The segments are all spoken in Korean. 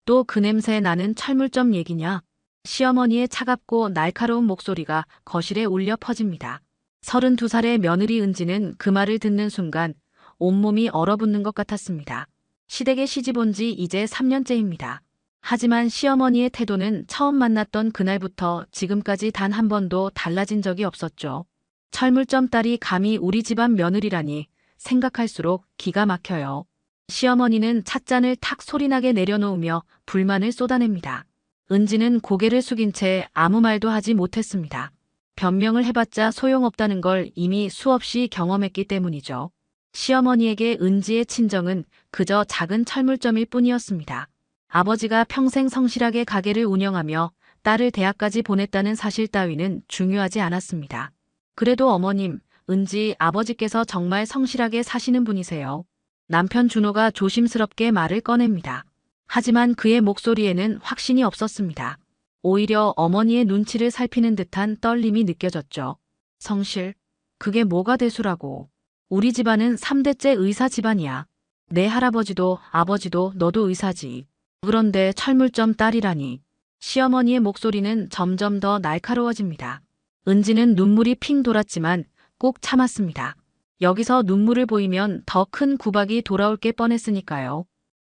또 그 냄새 나는 철물점 얘기냐? 시어머니의 차갑고 날카로운 목소리가 거실에 울려 퍼집니다. 32살의 며느리 은지는 그 말을 듣는 순간 온몸이 얼어붙는 것 같았습니다. 시댁에 시집 온 지 이제 3년째입니다. 하지만 시어머니의 태도는 처음 만났던 그날부터 지금까지 단 한 번도 달라진 적이 없었죠. 철물점 딸이 감히 우리 집안 며느리라니 생각할수록 기가 막혀요. 시어머니는 찻잔을 탁 소리나게 내려놓으며 불만을 쏟아냅니다. 은지는 고개를 숙인 채 아무 말도 하지 못했습니다. 변명을 해봤자 소용없다는 걸 이미 수없이 경험했기 때문이죠. 시어머니에게 은지의 친정은 그저 작은 철물점일 뿐이었습니다. 아버지가 평생 성실하게 가게를 운영하며 딸을 대학까지 보냈다는 사실 따위는 중요하지 않았습니다. 그래도 어머님, 은지 아버지께서 정말 성실하게 사시는 분이세요. 남편 준호가 조심스럽게 말을 꺼냅니다. 하지만 그의 목소리에는 확신이 없었습니다. 오히려 어머니의 눈치를 살피는 듯한 떨림이 느껴졌죠. 성실? 그게 뭐가 대수라고. 우리 집안은 3대째 의사 집안이야. 내 할아버지도 아버지도 너도 의사지. 그런데 철물점 딸이라니. 시어머니의 목소리는 점점 더 날카로워집니다. 은지는 눈물이 핑 돌았지만 꼭 참았습니다. 여기서 눈물을 보이면 더 큰 구박이 돌아올 게 뻔했으니까요.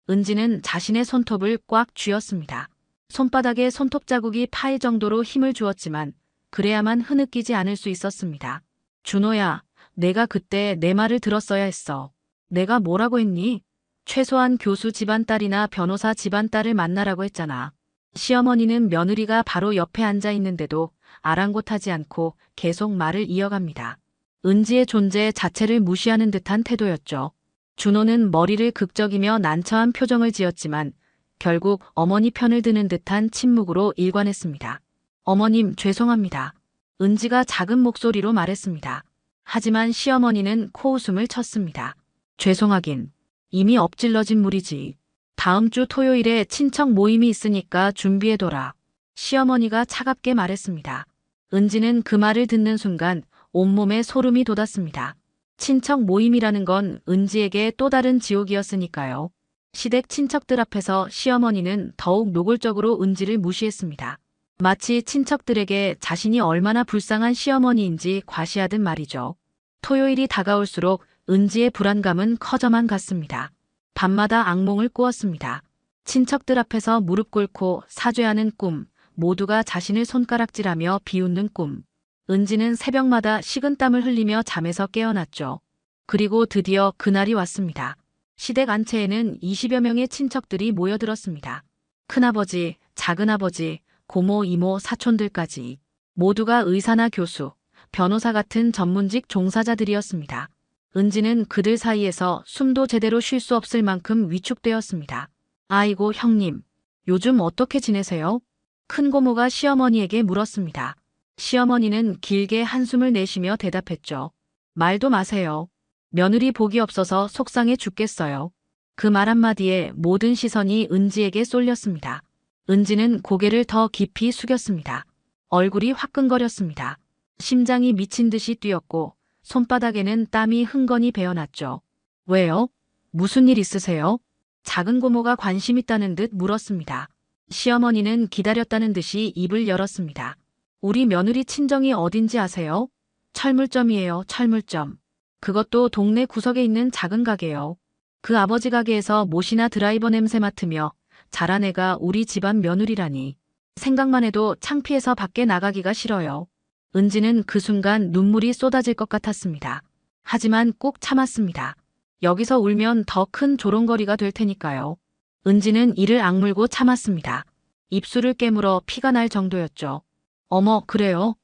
은지는 자신의 손톱을 꽉 쥐었습니다. 손바닥에 손톱 자국이 파일 정도로 힘을 주었지만 그래야만 흐느끼지 않을 수 있었습니다. 준호야, 내가 그때 내 말을 들었어야 했어. 내가 뭐라고 했니? 최소한 교수 집안 딸이나 변호사 집안 딸을 만나라고 했잖아. 시어머니는 며느리가 바로 옆에 앉아 있는데도 아랑곳하지 않고 계속 말을 이어갑니다. 은지의 존재 자체를 무시하는 듯한 태도였죠. 준호는 머리를 극적이며 난처한 표정을 지었지만 결국 어머니 편을 드는 듯한 침묵으로 일관했습니다. 어머님, 죄송합니다. 은지가 작은 목소리로 말했습니다. 하지만 시어머니는 코웃음을 쳤습니다. 죄송하긴. 이미 엎질러진 물이지. 다음 주 토요일에 친척 모임이 있으니까 준비해둬라. 시어머니가 차갑게 말했습니다. 은지는 그 말을 듣는 순간 온몸에 소름이 돋았습니다. 친척 모임이라는 건 은지에게 또 다른 지옥이었으니까요. 시댁 친척들 앞에서 시어머니는 더욱 노골적으로 은지를 무시했습니다. 마치 친척들에게 자신이 얼마나 불쌍한 시어머니인지 과시하듯 말이죠. 토요일이 다가올수록 은지의 불안감은 커져만 갔습니다. 밤마다 악몽을 꾸었습니다. 친척들 앞에서 무릎 꿇고 사죄하는 꿈, 모두가 자신을 손가락질하며 비웃는 꿈. 은지는 새벽마다 식은땀을 흘리며 잠에서 깨어났죠. 그리고 드디어 그날이 왔습니다. 시댁 안채에는 20여 명의 친척들이 모여들었습니다. 큰아버지, 작은아버지, 고모, 이모, 사촌들까지. 모두가 의사나 교수, 변호사 같은 전문직 종사자들이었습니다. 은지는 그들 사이에서 숨도 제대로 쉴 수 없을 만큼 위축되었습니다. 아이고 형님, 요즘 어떻게 지내세요? 큰 고모가 시어머니에게 물었습니다. 시어머니는 길게 한숨을 내쉬며 대답했죠. 말도 마세요. 며느리 복이 없어서 속상해 죽겠어요. 그 말 한마디에 모든 시선이 은지에게 쏠렸습니다. 은지는 고개를 더 깊이 숙였습니다. 얼굴이 화끈거렸습니다. 심장이 미친 듯이 뛰었고 손바닥에는 땀이 흥건히 배어났죠. 왜요? 무슨 일 있으세요? 작은 고모가 관심 있다는 듯 물었습니다. 시어머니는 기다렸다는 듯이 입을 열었습니다. 우리 며느리 친정이 어딘지 아세요? 철물점이에요, 철물점. 그것도 동네 구석에 있는 작은 가게요. 그 아버지 가게에서 못이나 드라이버 냄새 맡으며 자란 애가 우리 집안 며느리라니. 생각만 해도 창피해서 밖에 나가기가 싫어요. 은지는 그 순간 눈물이 쏟아질 것 같았습니다. 하지만 꼭 참았습니다. 여기서 울면 더 큰 조롱거리가 될 테니까요. 은지는 이를 악물고 참았습니다. 입술을 깨물어 피가 날 정도였죠. 어머, 그래요?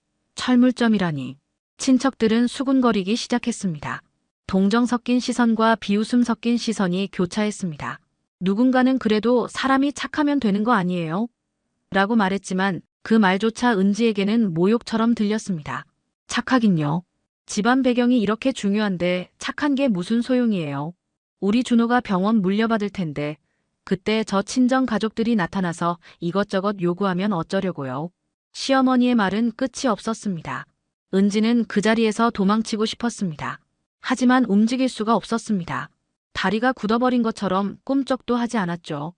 철물점이라니. 친척들은 수군거리기 시작했습니다. 동정 섞인 시선과 비웃음 섞인 시선이 교차했습니다. 누군가는 그래도 사람이 착하면 되는 거 아니에요? 라고 말했지만 그 말조차 은지에게는 모욕처럼 들렸습니다. 착하긴요. 집안 배경이 이렇게 중요한데 착한 게 무슨 소용이에요. 우리 준호가 병원 물려받을 텐데 그때 저 친정 가족들이 나타나서 이것저것 요구하면 어쩌려고요. 시어머니의 말은 끝이 없었습니다. 은지는 그 자리에서 도망치고 싶었습니다. 하지만 움직일 수가 없었습니다. 다리가 굳어버린 것처럼 꿈쩍도 하지 않았죠.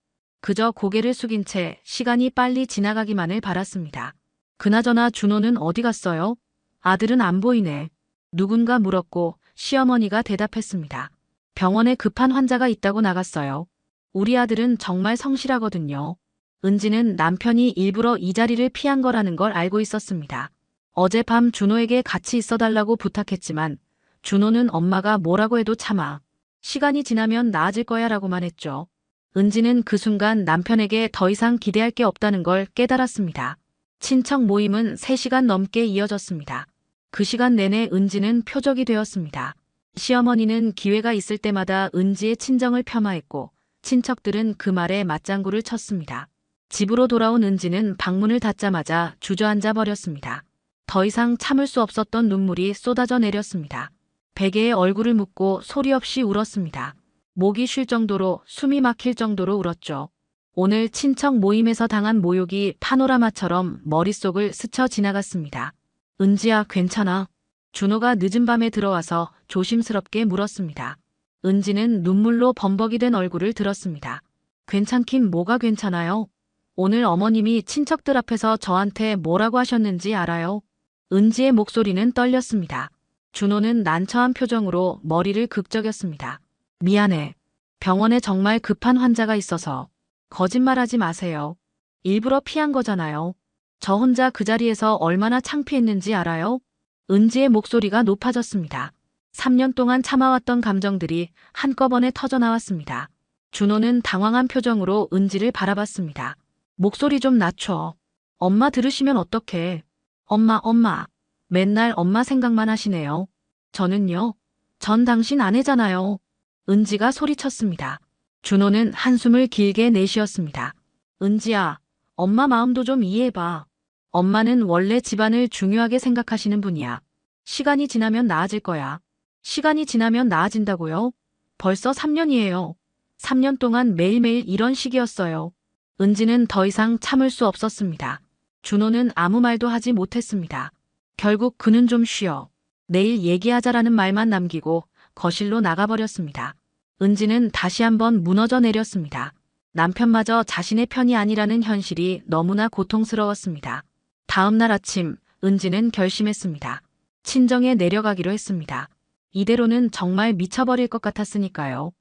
그저 고개를 숙인 채 시간이 빨리 지나가기만을 바랐습니다. 그나저나 준호는 어디 갔어요? 아들은 안 보이네. 누군가 물었고 시어머니가 대답했습니다. 병원에 급한 환자가 있다고 나갔어요. 우리 아들은 정말 성실하거든요. 은지는 남편이 일부러 이 자리를 피한 거라는 걸 알고 있었습니다. 어젯밤 준호에게 같이 있어달라고 부탁했지만 준호는 엄마가 뭐라고 해도 참아. 시간이 지나면 나아질 거야 라고만 했죠. 은지는 그 순간 남편에게 더 이상 기대할 게 없다는 걸 깨달았습니다. 친척 모임은 3시간 넘게 이어졌습니다. 그 시간 내내 은지는 표적이 되었습니다. 시어머니는 기회가 있을 때마다 은지의 친정을 폄하했고 친척들은 그 말에 맞장구를 쳤습니다. 집으로 돌아온 은지는 방문을 닫자마자 주저앉아 버렸습니다. 더 이상 참을 수 없었던 눈물이 쏟아져 내렸습니다. 베개에 얼굴을 묻고 소리 없이 울었습니다. 목이 쉴 정도로 숨이 막힐 정도로 울었죠. 오늘 친척 모임에서 당한 모욕이 파노라마처럼 머릿속을 스쳐 지나갔습니다. 은지야, 괜찮아? 준호가 늦은 밤에 들어와서 조심스럽게 물었습니다. 은지는 눈물로 범벅이 된 얼굴을 들었습니다. 괜찮긴 뭐가 괜찮아요? 오늘 어머님이 친척들 앞에서 저한테 뭐라고 하셨는지 알아요? 은지의 목소리는 떨렸습니다. 준호는 난처한 표정으로 머리를 극적였습니다. 미안해. 병원에 정말 급한 환자가 있어서. 거짓말하지 마세요. 일부러 피한 거잖아요. 저 혼자 그 자리에서 얼마나 창피했는지 알아요? 은지의 목소리가 높아졌습니다. 3년 동안 참아왔던 감정들이 한꺼번에 터져나왔습니다. 준호는 당황한 표정으로 은지를 바라봤습니다. 목소리 좀 낮춰. 엄마 들으시면 어떡해. 엄마. 맨날 엄마 생각만 하시네요. 저는요. 전 당신 아내잖아요. 은지가 소리쳤습니다. 준호는 한숨을 길게 내쉬었습니다. 은지야, 엄마 마음도 좀 이해해봐. 엄마는 원래 집안을 중요하게 생각하시는 분이야. 시간이 지나면 나아질 거야. 시간이 지나면 나아진다고요? 벌써 3년이에요. 3년 동안 매일매일 이런 식이었어요. 은지는 더 이상 참을 수 없었습니다. 준호는 아무 말도 하지 못했습니다. 결국 그는 좀 쉬어. 내일 얘기하자라는 말만 남기고 거실로 나가버렸습니다. 은지는 다시 한번 무너져 내렸습니다. 남편마저 자신의 편이 아니라는 현실이 너무나 고통스러웠습니다. 다음 날 아침 은지는 결심했습니다. 친정에 내려가기로 했습니다. 이대로는 정말 미쳐버릴 것 같았으니까요.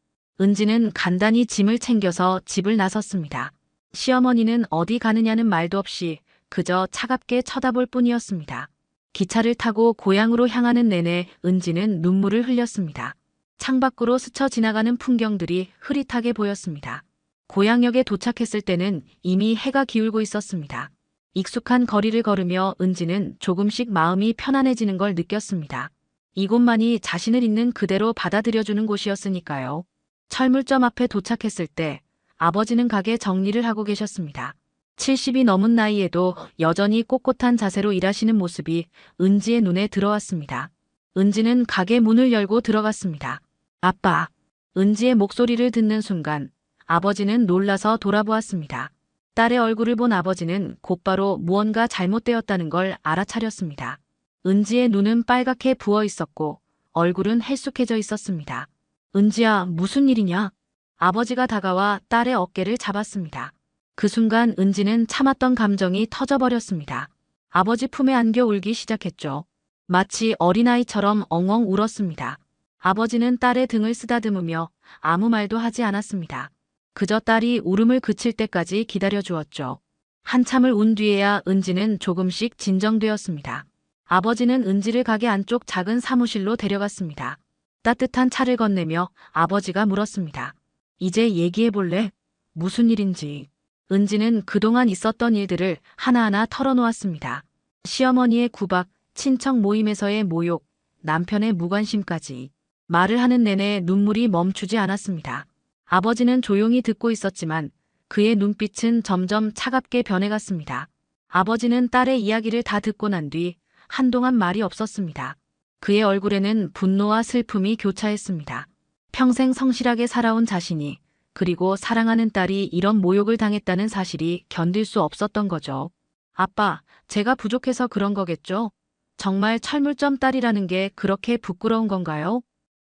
은지는 간단히 짐을 챙겨서 집을 나섰습니다. 시어머니는 어디 가느냐는 말도 없이 그저 차갑게 쳐다볼 뿐이었습니다. 기차를 타고 고향으로 향하는 내내 은지는 눈물을 흘렸습니다. 창밖으로 스쳐 지나가는 풍경들이 흐릿하게 보였습니다. 고향역에 도착했을 때는 이미 해가 기울고 있었습니다. 익숙한 거리를 걸으며 은지는 조금씩 마음이 편안해지는 걸 느꼈습니다. 이곳만이 자신을 있는 그대로 받아들여주는 곳이었으니까요. 철물점 앞에 도착했을 때 아버지는 가게 정리를 하고 계셨습니다. 70이 넘은 나이에도 여전히 꼿꼿한 자세로 일하시는 모습이 은지의 눈에 들어왔습니다. 은지는 가게 문을 열고 들어갔습니다. 아빠. 은지의 목소리를 듣는 순간 아버지는 놀라서 돌아보았습니다. 딸의 얼굴을 본 아버지는 곧바로 무언가 잘못되었다는 걸 알아차렸습니다. 은지의 눈은 빨갛게 부어 있었고 얼굴은 헬쑥해져 있었습니다. 은지야, 무슨 일이냐? 아버지가 다가와 딸의 어깨를 잡았습니다. 그 순간 은지는 참았던 감정이 터져버렸습니다. 아버지 품에 안겨 울기 시작했죠. 마치 어린아이처럼 엉엉 울었습니다. 아버지는 딸의 등을 쓰다듬으며 아무 말도 하지 않았습니다. 그저 딸이 울음을 그칠 때까지 기다려주었죠. 한참을 운 뒤에야 은지는 조금씩 진정되었습니다. 아버지는 은지를 가게 안쪽 작은 사무실로 데려갔습니다. 따뜻한 차를 건네며 아버지가 물었습니다. 이제 얘기해볼래? 무슨 일인지. 은지는 그동안 있었던 일들을 하나하나 털어놓았습니다. 시어머니의 구박, 친척 모임에서의 모욕, 남편의 무관심까지. 말을 하는 내내 눈물이 멈추지 않았습니다. 아버지는 조용히 듣고 있었지만 그의 눈빛은 점점 차갑게 변해갔습니다. 아버지는 딸의 이야기를 다 듣고 난 뒤 한동안 말이 없었습니다. 그의 얼굴에는 분노와 슬픔이 교차했습니다. 평생 성실하게 살아온 자신이, 그리고 사랑하는 딸이 이런 모욕을 당했다는 사실이 견딜 수 없었던 거죠. 아빠, 제가 부족해서 그런 거겠죠? 정말 철물점 딸이라는 게 그렇게 부끄러운 건가요?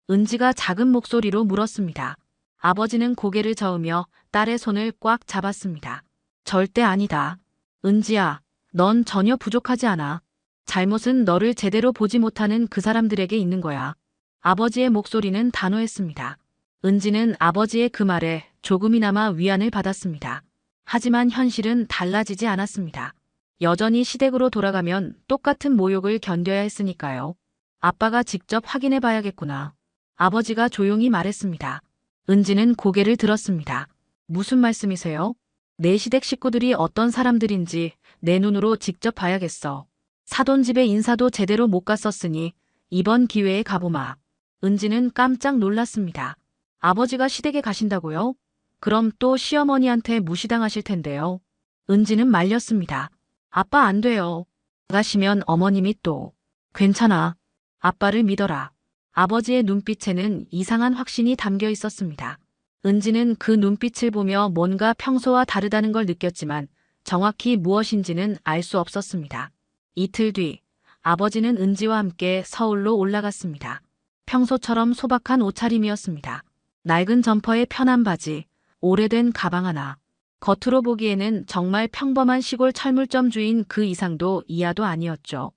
은지가 작은 목소리로 물었습니다. 아버지는 고개를 저으며 딸의 손을 꽉 잡았습니다. 절대 아니다. 은지야, 넌 전혀 부족하지 않아. 잘못은 너를 제대로 보지 못하는 그 사람들에게 있는 거야. 아버지의 목소리는 단호했습니다. 은지는 아버지의 그 말에 조금이나마 위안을 받았습니다. 하지만 현실은 달라지지 않았습니다. 여전히 시댁으로 돌아가면 똑같은 모욕을 견뎌야 했으니까요. 아빠가 직접 확인해 봐야겠구나. 아버지가 조용히 말했습니다. 은지는 고개를 들었습니다. 무슨 말씀이세요? 내 시댁 식구들이 어떤 사람들인지 내 눈으로 직접 봐야겠어. 사돈 집에 인사도 제대로 못 갔었으니 이번 기회에 가보마. 은지는 깜짝 놀랐습니다. 아버지가 시댁에 가신다고요? 그럼 또 시어머니한테 무시당하실 텐데요. 은지는 말렸습니다. 아빠 안 돼요. 가시면 어머님이 또. 괜찮아. 아빠를 믿어라. 아버지의 눈빛에는 이상한 확신이 담겨 있었습니다. 은지는 그 눈빛을 보며 뭔가 평소와 다르다는 걸 느꼈지만 정확히 무엇인지는 알 수 없었습니다. 이틀 뒤 아버지는 은지와 함께 서울로 올라갔습니다. 평소처럼 소박한 옷차림이었습니다. 낡은 점퍼에 편한 바지, 오래된 가방 하나. 겉으로 보기에는 정말 평범한 시골 철물점 주인 그 이상도 이하도 아니었죠.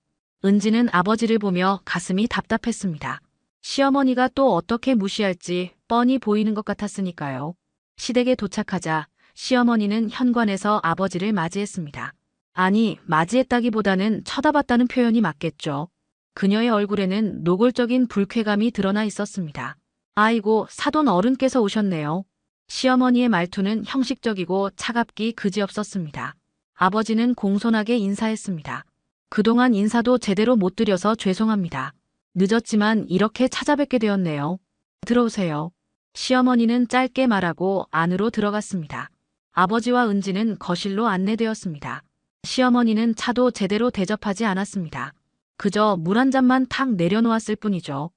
은지는 아버지를 보며 가슴이 답답했습니다. 시어머니가 또 어떻게 무시할지 뻔히 보이는 것 같았으니까요. 시댁에 도착하자 시어머니는 현관에서 아버지를 맞이했습니다. 아니, 맞이했다기보다는 쳐다봤다는 표현이 맞겠죠. 그녀의 얼굴에는 노골적인 불쾌감이 드러나 있었습니다. 아이고, 사돈 어른께서 오셨네요. 시어머니의 말투는 형식적이고 차갑기 그지없었습니다. 아버지는 공손하게 인사했습니다. 그동안 인사도 제대로 못 드려서 죄송합니다. 늦었지만 이렇게 찾아뵙게 되었네요. 들어오세요. 시어머니는 짧게 말하고 안으로 들어갔습니다. 아버지와 은지는 거실로 안내되었습니다. 시어머니는 차도 제대로 대접하지 않았습니다. 그저 물 한 잔만 탁 내려놓았을 뿐이죠.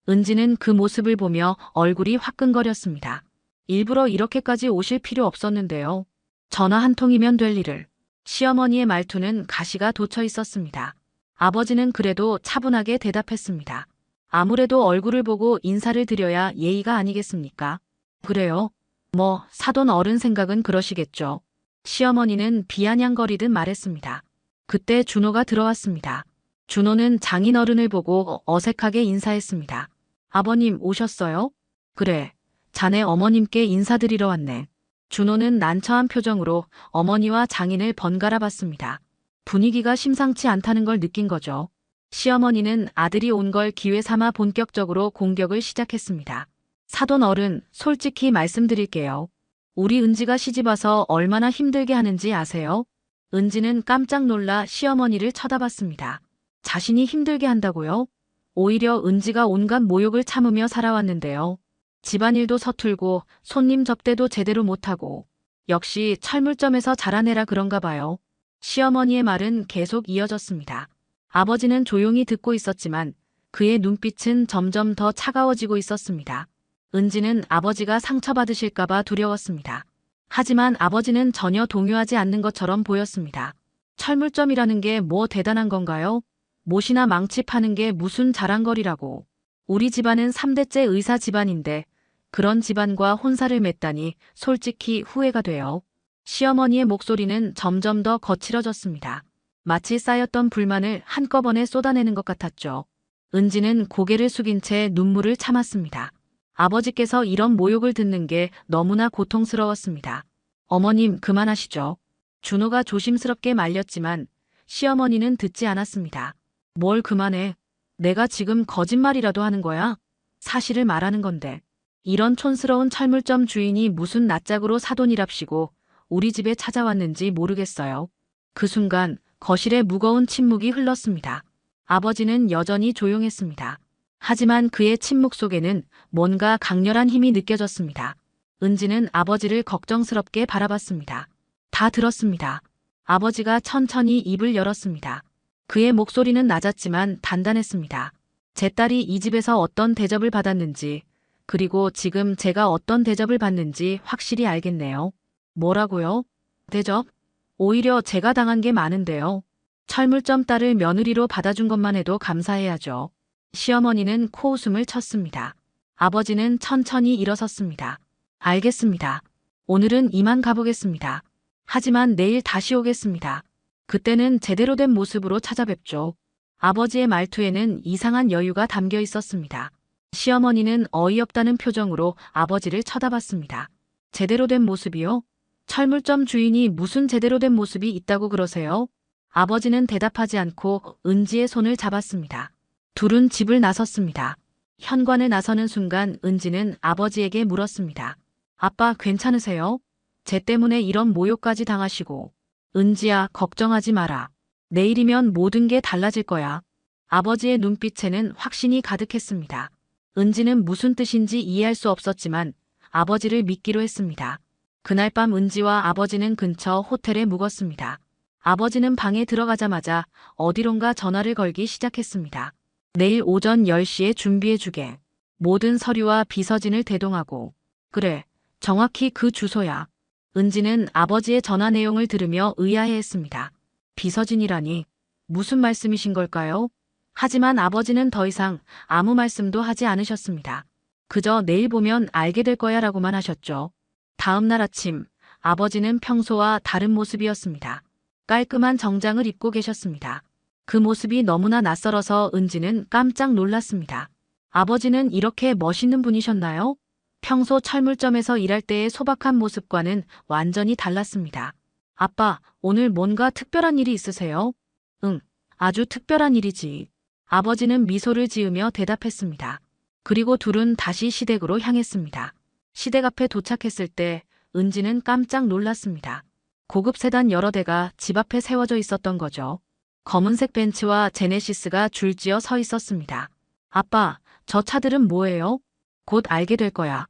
은지는 그 모습을 보며 얼굴이 화끈거렸습니다. 일부러 이렇게까지 오실 필요 없었는데요. 전화 한 통이면 될 일을. 시어머니의 말투는 가시가 돋쳐 있었습니다. 아버지는 그래도 차분하게 대답했습니다. 아무래도 얼굴을 보고 인사를 드려야 예의가 아니겠습니까? 그래요? 뭐 사돈 어른 생각은 그러시겠죠. 시어머니는 비아냥거리듯 말했습니다. 그때 준호가 들어왔습니다. 준호는 장인어른을 보고 어색하게 인사했습니다. 아버님 오셨어요? 그래, 자네 어머님께 인사드리러 왔네. 준호는 난처한 표정으로 어머니와 장인을 번갈아 봤습니다. 분위기가 심상치 않다는 걸 느낀 거죠. 시어머니는 아들이 온 걸 기회 삼아 본격적으로 공격을 시작했습니다. 사돈 어른, 솔직히 말씀드릴게요. 우리 은지가 시집와서 얼마나 힘들게 하는지 아세요? 은지는 깜짝 놀라 시어머니를 쳐다봤습니다. 자신이 힘들게 한다고요? 오히려 은지가 온갖 모욕을 참으며 살아왔는데요. 집안일도 서툴고 손님 접대도 제대로 못하고 역시 철물점에서 자라내라 그런가 봐요. 시어머니의 말은 계속 이어졌습니다. 아버지는 조용히 듣고 있었지만 그의 눈빛은 점점 더 차가워지고 있었습니다. 은지는 아버지가 상처받으실까봐 두려웠습니다. 하지만 아버지는 전혀 동요하지 않는 것처럼 보였습니다. 철물점이라는 게 뭐 대단한 건가요? 못이나 망치 파는 게 무슨 자랑거리라고. 우리 집안은 3대째 의사 집안인데 그런 집안과 혼사를 맺다니 솔직히 후회가 돼요. 시어머니의 목소리는 점점 더 거칠어졌습니다. 마치 쌓였던 불만을 한꺼번에 쏟아내는 것 같았죠. 은지는 고개를 숙인 채 눈물을 참았습니다. 아버지께서 이런 모욕을 듣는 게 너무나 고통스러웠습니다. 어머님 그만하시죠. 준호가 조심스럽게 말렸지만 시어머니는 듣지 않았습니다. 뭘 그만해. 내가 지금 거짓말이라도 하는 거야? 사실을 말하는 건데. 이런 촌스러운 철물점 주인이 무슨 낯짝으로 사돈이랍시고 우리 집에 찾아왔는지 모르겠어요. 그 순간 거실에 무거운 침묵이 흘렀습니다. 아버지는 여전히 조용했습니다. 하지만 그의 침묵 속에는 뭔가 강렬한 힘이 느껴졌습니다. 은지는 아버지를 걱정스럽게 바라봤습니다. 다 들었습니다. 아버지가 천천히 입을 열었습니다. 그의 목소리는 낮았지만 단단했습니다. 제 딸이 이 집에서 어떤 대접을 받았는지, 그리고 지금 제가 어떤 대접을 받는지 확실히 알겠네요. 뭐라고요? 대접? 오히려 제가 당한 게 많은데요. 철물점 딸을 며느리로 받아준 것만 해도 감사해야죠. 시어머니는 코웃음을 쳤습니다. 아버지는 천천히 일어섰습니다. 알겠습니다. 오늘은 이만 가보겠습니다. 하지만 내일 다시 오겠습니다. 그때는 제대로 된 모습으로 찾아뵙죠. 아버지의 말투에는 이상한 여유가 담겨 있었습니다. 시어머니는 어이없다는 표정으로 아버지를 쳐다봤습니다. 제대로 된 모습이요? 철물점 주인이 무슨 제대로 된 모습이 있다고 그러세요? 아버지는 대답하지 않고 은지의 손을 잡았습니다. 둘은 집을 나섰습니다. 현관을 나서는 순간 은지는 아버지에게 물었습니다. 아빠 괜찮으세요? 쟤 때문에 이런 모욕까지 당하시고. 은지야, 걱정하지 마라. 내일이면 모든 게 달라질 거야. 아버지의 눈빛에는 확신이 가득했습니다. 은지는 무슨 뜻인지 이해할 수 없었지만 아버지를 믿기로 했습니다. 그날 밤 은지와 아버지는 근처 호텔에 묵었습니다. 아버지는 방에 들어가자마자 어디론가 전화를 걸기 시작했습니다. 내일 오전 10시에 준비해주게. 모든 서류와 비서진을 대동하고. 그래, 정확히 그 주소야. 은지는 아버지의 전화 내용을 들으며 의아해했습니다. 비서진이라니 무슨 말씀이신 걸까요? 하지만 아버지는 더 이상 아무 말씀도 하지 않으셨습니다. 그저 내일 보면 알게 될 거야 라고만 하셨죠. 다음 날 아침 아버지는 평소와 다른 모습이었습니다. 깔끔한 정장을 입고 계셨습니다. 그 모습이 너무나 낯설어서 은지는 깜짝 놀랐습니다. 아버지는 이렇게 멋있는 분이셨나요? 평소 철물점에서 일할 때의 소박한 모습과는 완전히 달랐습니다. 아빠, 오늘 뭔가 특별한 일이 있으세요? 응, 아주 특별한 일이지. 아버지는 미소를 지으며 대답했습니다. 그리고 둘은 다시 시댁으로 향했습니다. 시댁 앞에 도착했을 때 은지는 깜짝 놀랐습니다. 고급 세단 여러 대가 집 앞에 세워져 있었던 거죠. 검은색 벤츠와 제네시스가 줄지어 서 있었습니다. 아빠, 저 차들은 뭐예요? 곧 알게 될 거야.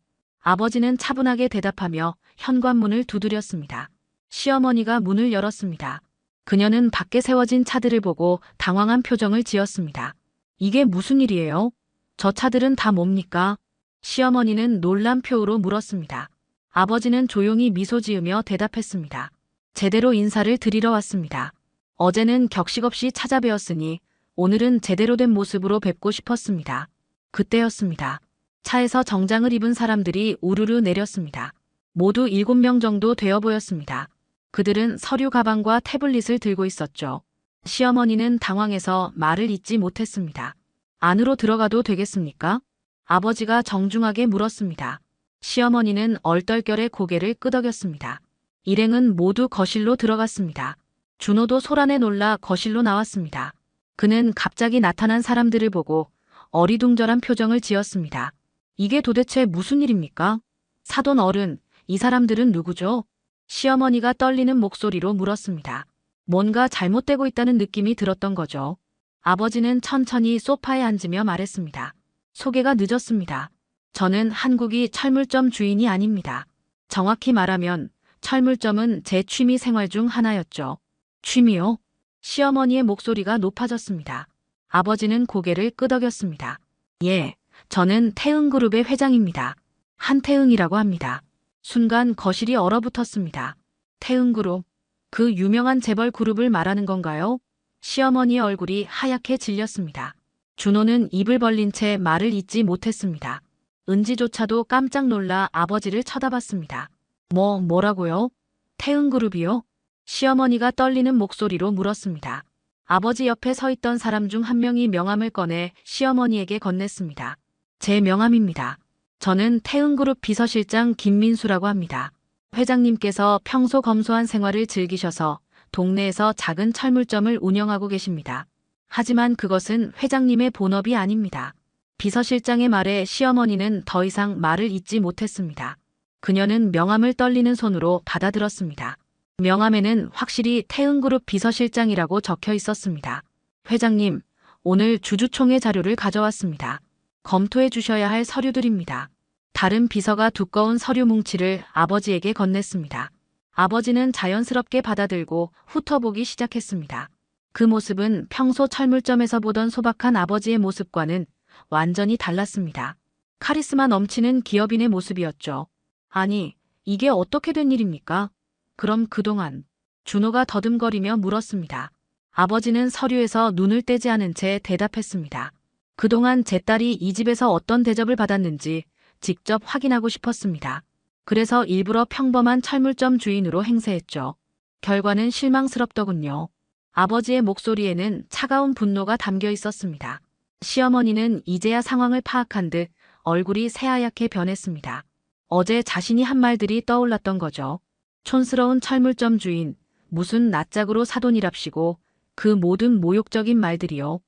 아버지는 차분하게 대답하며 현관문을 두드렸습니다. 시어머니가 문을 열었습니다. 그녀는 밖에 세워진 차들을 보고 당황한 표정을 지었습니다. 이게 무슨 일이에요? 저 차들은 다 뭡니까? 시어머니는 놀란 표로 물었습니다. 아버지는 조용히 미소 지으며 대답했습니다. 제대로 인사를 드리러 왔습니다. 어제는 격식 없이 찾아뵈었으니 오늘은 제대로 된 모습으로 뵙고 싶었습니다. 그때였습니다. 차에서 정장을 입은 사람들이 우르르 내렸습니다. 모두 7명 정도 되어 보였습니다. 그들은 서류 가방과 태블릿을 들고 있었죠. 시어머니는 당황해서 말을 잇지 못했습니다. 안으로 들어가도 되겠습니까? 아버지가 정중하게 물었습니다. 시어머니는 얼떨결에 고개를 끄덕였습니다. 일행은 모두 거실로 들어갔습니다. 준호도 소란에 놀라 거실로 나왔습니다. 그는 갑자기 나타난 사람들을 보고 어리둥절한 표정을 지었습니다. 이게 도대체 무슨 일입니까? 사돈 어른, 이 사람들은 누구죠? 시어머니가 떨리는 목소리로 물었습니다. 뭔가 잘못되고 있다는 느낌이 들었던 거죠. 아버지는 천천히 소파에 앉으며 말했습니다. 소개가 늦었습니다. 저는 한국이 철물점 주인이 아닙니다. 정확히 말하면 철물점은 제 취미 생활 중 하나였죠. 취미요? 시어머니의 목소리가 높아졌습니다. 아버지는 고개를 끄덕였습니다. 예, 저는 태흥그룹의 회장입니다. 한태흥이라고 합니다. 순간 거실이 얼어붙었습니다. 태흥그룹, 그 유명한 재벌 그룹을 말하는 건가요? 시어머니의 얼굴이 하얗게 질렸습니다. 준호는 입을 벌린 채 말을 잇지 못했습니다. 은지조차도 깜짝 놀라 아버지를 쳐다봤습니다. 뭐라고요? 태흥그룹이요? 시어머니가 떨리는 목소리로 물었습니다. 아버지 옆에 서 있던 사람 중 한 명이 명함을 꺼내 시어머니에게 건넸습니다. 제 명함입니다. 저는 태흥그룹 비서실장 김민수라고 합니다. 회장님께서 평소 검소한 생활을 즐기셔서 동네에서 작은 철물점을 운영하고 계십니다. 하지만 그것은 회장님의 본업이 아닙니다. 비서실장의 말에 시어머니는 더 이상 말을 잇지 못했습니다. 그녀는 명함을 떨리는 손으로 받아들었습니다. 명함에는 확실히 태흥그룹 비서실장이라고 적혀 있었습니다. 회장님, 오늘 주주총회 자료를 가져왔습니다. 검토해 주셔야 할 서류들입니다. 다른 비서가 두꺼운 서류 뭉치를 아버지에게 건넸습니다. 아버지는 자연스럽게 받아들고 훑어보기 시작했습니다. 그 모습은 평소 철물점에서 보던 소박한 아버지의 모습과는 완전히 달랐습니다. 카리스마 넘치는 기업인의 모습이었죠. 아니, 이게 어떻게 된 일입니까? 그럼 그동안 준호가 더듬거리며 물었습니다. 아버지는 서류에서 눈을 떼지 않은 채 대답했습니다. 그동안 제 딸이 이 집에서 어떤 대접을 받았는지 직접 확인하고 싶었습니다. 그래서 일부러 평범한 철물점 주인으로 행세했죠. 결과는 실망스럽더군요. 아버지의 목소리에는 차가운 분노가 담겨 있었습니다. 시어머니는 이제야 상황을 파악한 듯 얼굴이 새하얗게 변했습니다. 어제 자신이 한 말들이 떠올랐던 거죠. 촌스러운 철물점 주인, 무슨 낯짝으로 사돈이랍시고 그 모든 모욕적인 말들이요.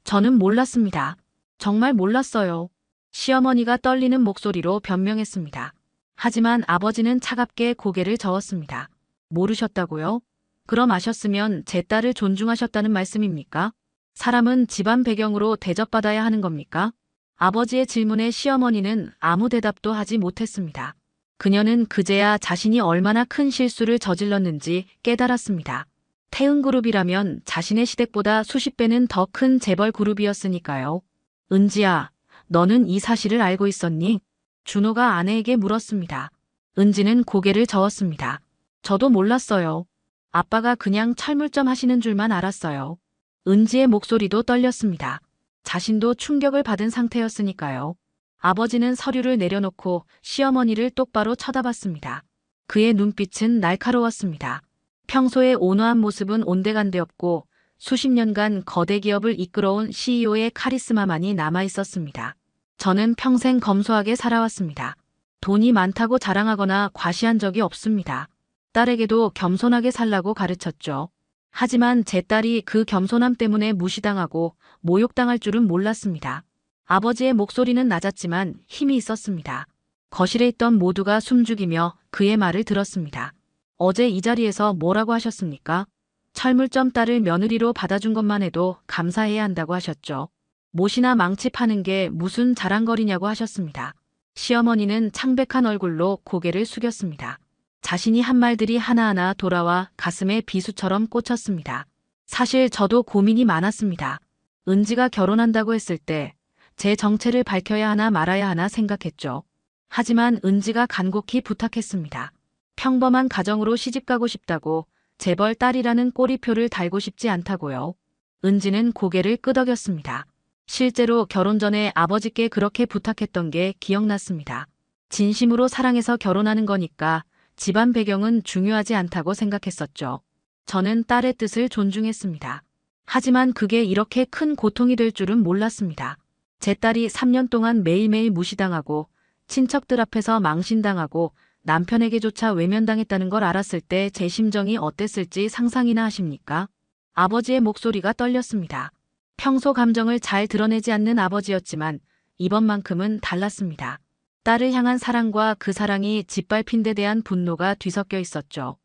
저는 몰랐습니다. 정말 몰랐어요. 시어머니가 떨리는 목소리로 변명했습니다. 하지만 아버지는 차갑게 고개를 저었습니다. 모르셨다고요? 그럼 아셨으면 제 딸을 존중하셨다는 말씀입니까? 사람은 집안 배경으로 대접받아야 하는 겁니까? 아버지의 질문에 시어머니는 아무 대답도 하지 못했습니다. 그녀는 그제야 자신이 얼마나 큰 실수를 저질렀는지 깨달았습니다. 태은그룹이라면 자신의 시댁보다 수십 배는 더 큰 재벌 그룹이었으니까요. 은지야, 너는 이 사실을 알고 있었니? 준호가 아내에게 물었습니다. 은지는 고개를 저었습니다. 저도 몰랐어요. 아빠가 그냥 철물점 하시는 줄만 알았어요. 은지의 목소리도 떨렸습니다. 자신도 충격을 받은 상태였으니까요. 아버지는 서류를 내려놓고 시어머니를 똑바로 쳐다봤습니다. 그의 눈빛은 날카로웠습니다. 평소의 온화한 모습은 온데간데없고 수십 년간 거대 기업을 이끌어온 CEO의 카리스마만이 남아있었습니다. 저는 평생 검소하게 살아왔습니다. 돈이 많다고 자랑하거나 과시한 적이 없습니다. 딸에게도 겸손하게 살라고 가르쳤죠. 하지만 제 딸이 그 겸손함 때문에 무시당하고 모욕당할 줄은 몰랐습니다. 아버지의 목소리는 낮았지만 힘이 있었습니다. 거실에 있던 모두가 숨죽이며 그의 말을 들었습니다. 어제 이 자리에서 뭐라고 하셨습니까? 철물점 딸을 며느리로 받아준 것만 해도 감사해야 한다고 하셨죠. 못이나 망치 파는 게 무슨 자랑거리냐고 하셨습니다. 시어머니는 창백한 얼굴로 고개를 숙였습니다. 자신이 한 말들이 하나하나 돌아와 가슴에 비수처럼 꽂혔습니다. 사실 저도 고민이 많았습니다. 은지가 결혼한다고 했을 때 제 정체를 밝혀야 하나 말아야 하나 생각했죠. 하지만 은지가 간곡히 부탁했습니다. 평범한 가정으로 시집가고 싶다고, 재벌 딸이라는 꼬리표를 달고 싶지 않다고요. 은지는 고개를 끄덕였습니다. 실제로 결혼 전에 아버지께 그렇게 부탁했던 게 기억났습니다. 진심으로 사랑해서 결혼하는 거니까 집안 배경은 중요하지 않다고 생각했었죠. 저는 딸의 뜻을 존중했습니다. 하지만 그게 이렇게 큰 고통이 될 줄은 몰랐습니다. 제 딸이 3년 동안 매일매일 무시당하고 친척들 앞에서 망신당하고 남편에게조차 외면당했다는 걸 알았을 때 제 심정이 어땠을지 상상이나 하십니까? 아버지의 목소리가 떨렸습니다. 평소 감정을 잘 드러내지 않는 아버지였지만 이번만큼은 달랐습니다. 딸을 향한 사랑과 그 사랑이 짓밟힌 데 대한 분노가 뒤섞여 있었죠.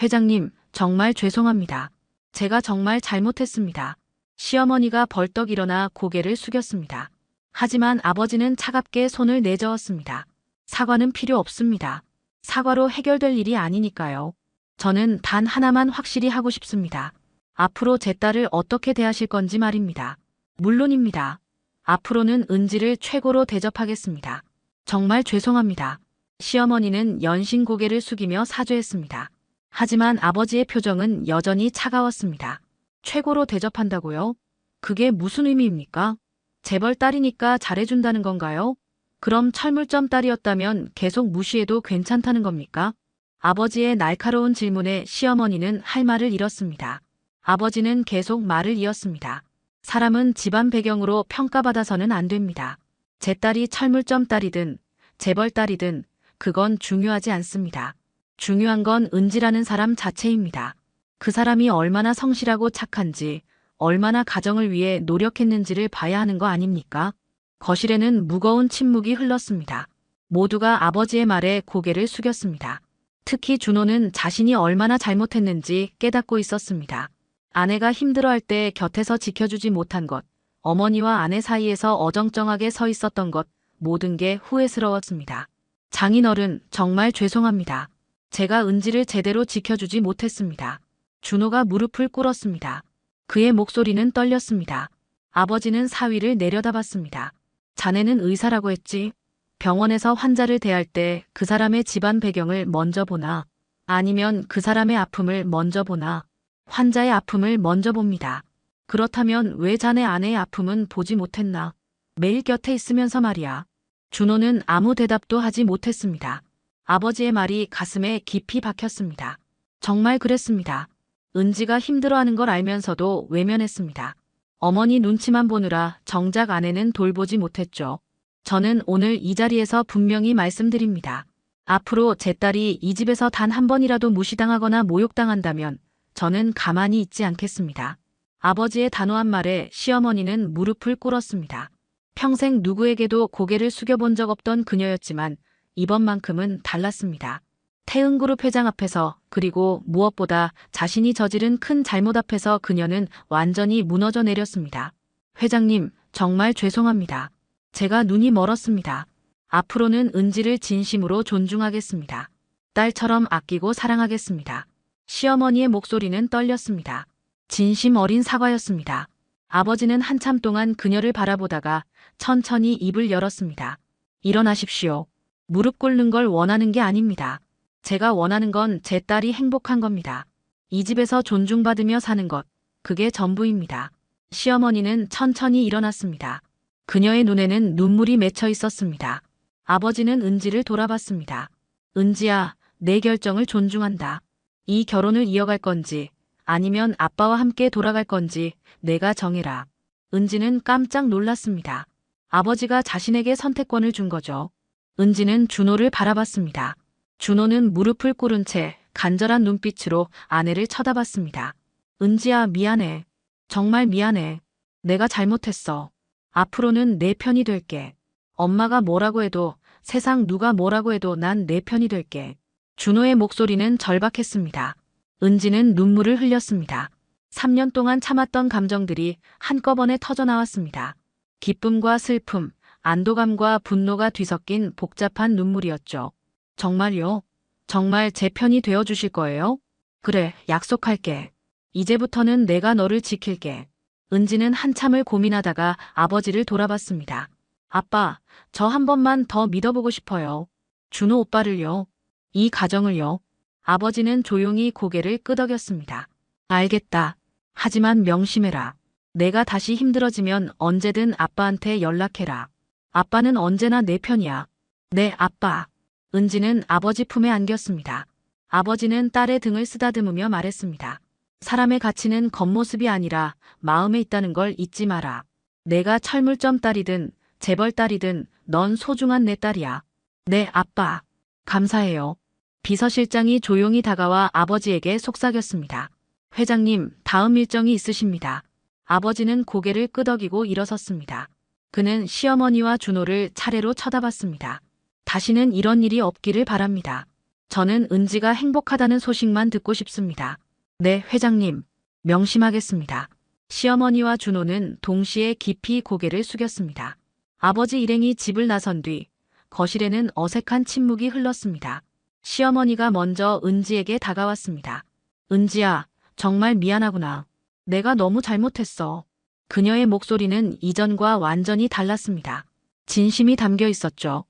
회장님, 정말 죄송합니다. 제가 정말 잘못했습니다. 시어머니가 벌떡 일어나 고개를 숙였습니다. 하지만 아버지는 차갑게 손을 내저었습니다. 사과는 필요 없습니다. 사과로 해결될 일이 아니니까요. 저는 단 하나만 확실히 하고 싶습니다. 앞으로 제 딸을 어떻게 대하실 건지 말입니다. 물론입니다. 앞으로는 은지를 최고로 대접하겠습니다. 정말 죄송합니다. 시어머니는 연신 고개를 숙이며 사죄했습니다. 하지만 아버지의 표정은 여전히 차가웠습니다. 최고로 대접한다고요? 그게 무슨 의미입니까? 재벌 딸이니까 잘해준다는 건가요? 그럼 철물점 딸이었다면 계속 무시해도 괜찮다는 겁니까? 아버지의 날카로운 질문에 시어머니는 할 말을 잃었습니다. 아버지는 계속 말을 이었습니다. 사람은 집안 배경으로 평가받아서는 안 됩니다. 제 딸이 철물점 딸이든 재벌 딸이든 그건 중요하지 않습니다. 중요한 건 은지라는 사람 자체입니다. 그 사람이 얼마나 성실하고 착한지, 얼마나 가정을 위해 노력했는지를 봐야 하는 거 아닙니까? 거실에는 무거운 침묵이 흘렀습니다. 모두가 아버지의 말에 고개를 숙였습니다. 특히 준호는 자신이 얼마나 잘못했는지 깨닫고 있었습니다. 아내가 힘들어할 때 곁에서 지켜주지 못한 것, 어머니와 아내 사이에서 어정쩡하게 서 있었던 것, 모든 게 후회스러웠습니다. 장인어른, 정말 죄송합니다. 제가 은지를 제대로 지켜주지 못했습니다. 준호가 무릎을 꿇었습니다. 그의 목소리는 떨렸습니다. 아버지는 사위를 내려다봤습니다. 자네는 의사라고 했지? 병원에서 환자를 대할 때 그 사람의 집안 배경을 먼저 보나? 아니면 그 사람의 아픔을 먼저 보나? 환자의 아픔을 먼저 봅니다. 그렇다면 왜 자네 아내의 아픔은 보지 못했나? 매일 곁에 있으면서 말이야. 준호는 아무 대답도 하지 못했습니다. 아버지의 말이 가슴에 깊이 박혔습니다. 정말 그랬습니다. 은지가 힘들어하는 걸 알면서도 외면했습니다. 어머니 눈치만 보느라 정작 아내는 돌보지 못했죠. 저는 오늘 이 자리에서 분명히 말씀드립니다. 앞으로 제 딸이 이 집에서 단 한 번이라도 무시당하거나 모욕당한다면 저는 가만히 있지 않겠습니다. 아버지의 단호한 말에 시어머니는 무릎을 꿇었습니다. 평생 누구에게도 고개를 숙여본 적 없던 그녀였지만 이번만큼은 달랐습니다. 태은그룹 회장 앞에서, 그리고 무엇보다 자신이 저지른 큰 잘못 앞에서 그녀는 완전히 무너져 내렸습니다. 회장님, 정말 죄송합니다. 제가 눈이 멀었습니다. 앞으로는 은지를 진심으로 존중하겠습니다. 딸처럼 아끼고 사랑하겠습니다. 시어머니의 목소리는 떨렸습니다. 진심 어린 사과였습니다. 아버지는 한참 동안 그녀를 바라보다가 천천히 입을 열었습니다. 일어나십시오. 무릎 꿇는 걸 원하는 게 아닙니다. 제가 원하는 건 제 딸이 행복한 겁니다. 이 집에서 존중받으며 사는 것, 그게 전부입니다. 시어머니는 천천히 일어났습니다. 그녀의 눈에는 눈물이 맺혀 있었습니다. 아버지는 은지를 돌아봤습니다. 은지야, 내 결정을 존중한다. 이 결혼을 이어갈 건지 아니면 아빠와 함께 돌아갈 건지 내가 정해라. 은지는 깜짝 놀랐습니다. 아버지가 자신에게 선택권을 준 거죠. 은지는 준호를 바라봤습니다. 준호는 무릎을 꿇은 채 간절한 눈빛으로 아내를 쳐다봤습니다. 은지야, 미안해. 정말 미안해. 내가 잘못했어. 앞으로는 내 편이 될게. 엄마가 뭐라고 해도, 세상 누가 뭐라고 해도 난 내 편이 될게. 준호의 목소리는 절박했습니다. 은지는 눈물을 흘렸습니다. 3년 동안 참았던 감정들이 한꺼번에 터져나왔습니다. 기쁨과 슬픔, 안도감과 분노가 뒤섞인 복잡한 눈물이었죠. 정말요? 정말 제 편이 되어주실 거예요? 그래, 약속할게. 이제부터는 내가 너를 지킬게. 은지는 한참을 고민하다가 아버지를 돌아봤습니다. 아빠, 저 한 번만 더 믿어보고 싶어요. 준호 오빠를요. 이 가정을요. 아버지는 조용히 고개를 끄덕였습니다. 알겠다. 하지만 명심해라. 내가 다시 힘들어지면 언제든 아빠한테 연락해라. 아빠는 언제나 내 편이야. 네, 아빠. 은지는 아버지 품에 안겼습니다. 아버지는 딸의 등을 쓰다듬으며 말했습니다. 사람의 가치는 겉모습이 아니라 마음에 있다는 걸 잊지 마라. 내가 철물점 딸이든 재벌 딸이든 넌 소중한 내 딸이야. 네, 아빠. 감사해요. 비서실장이 조용히 다가와 아버지에게 속삭였습니다. 회장님, 다음 일정이 있으십니다. 아버지는 고개를 끄덕이고 일어섰습니다. 그는 시어머니와 준호를 차례로 쳐다봤습니다. 다시는 이런 일이 없기를 바랍니다. 저는 은지가 행복하다는 소식만 듣고 싶습니다. 네, 회장님. 명심하겠습니다. 시어머니와 준호는 동시에 깊이 고개를 숙였습니다. 아버지 일행이 집을 나선 뒤 거실에는 어색한 침묵이 흘렀습니다. 시어머니가 먼저 은지에게 다가왔습니다. 은지야, 정말 미안하구나. 내가 너무 잘못했어. 그녀의 목소리는 이전과 완전히 달랐습니다. 진심이 담겨 있었죠.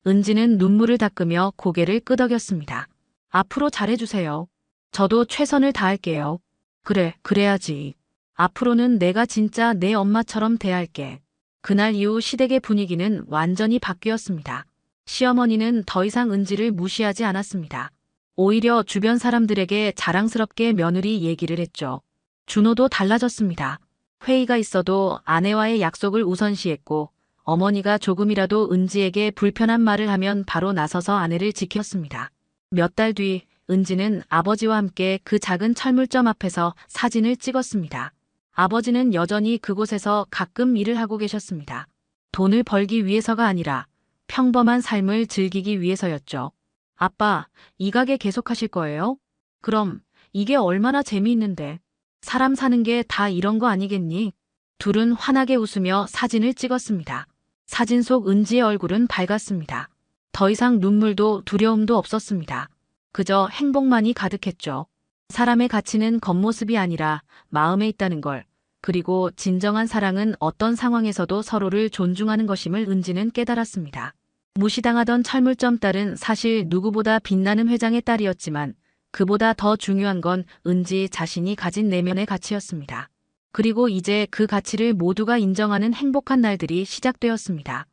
은지는 눈물을 닦으며 고개를 끄덕였습니다. 앞으로 잘해주세요. 저도 최선을 다할게요. 그래, 그래야지. 앞으로는 내가 진짜 내 엄마처럼 대할게. 그날 이후 시댁의 분위기는 완전히 바뀌었습니다. 시어머니는 더 이상 은지를 무시하지 않았습니다. 오히려 주변 사람들에게 자랑스럽게 며느리 얘기를 했죠. 준호도 달라졌습니다. 회의가 있어도 아내와의 약속을 우선시했고 어머니가 조금이라도 은지에게 불편한 말을 하면 바로 나서서 아내를 지켰습니다. 몇 달 뒤 은지는 아버지와 함께 그 작은 철물점 앞에서 사진을 찍었습니다. 아버지는 여전히 그곳에서 가끔 일을 하고 계셨습니다. 돈을 벌기 위해서가 아니라 평범한 삶을 즐기기 위해서였죠. 아빠, 이 가게 계속하실 거예요? 그럼 이게 얼마나 재미있는데. 사람 사는 게 다 이런 거 아니겠니? 둘은 환하게 웃으며 사진을 찍었습니다. 사진 속 은지의 얼굴은 밝았습니다. 더 이상 눈물도 두려움도 없었습니다. 그저 행복만이 가득했죠. 사람의 가치는 겉모습이 아니라 마음에 있다는 걸, 그리고 진정한 사랑은 어떤 상황에서도 서로를 존중하는 것임을 은지는 깨달았습니다. 무시당하던 철물점 딸은 사실 누구보다 빛나는 회장의 딸이었지만 그보다 더 중요한 건 은지 자신이 가진 내면의 가치였습니다. 그리고 이제 그 가치를 모두가 인정하는 행복한 날들이 시작되었습니다.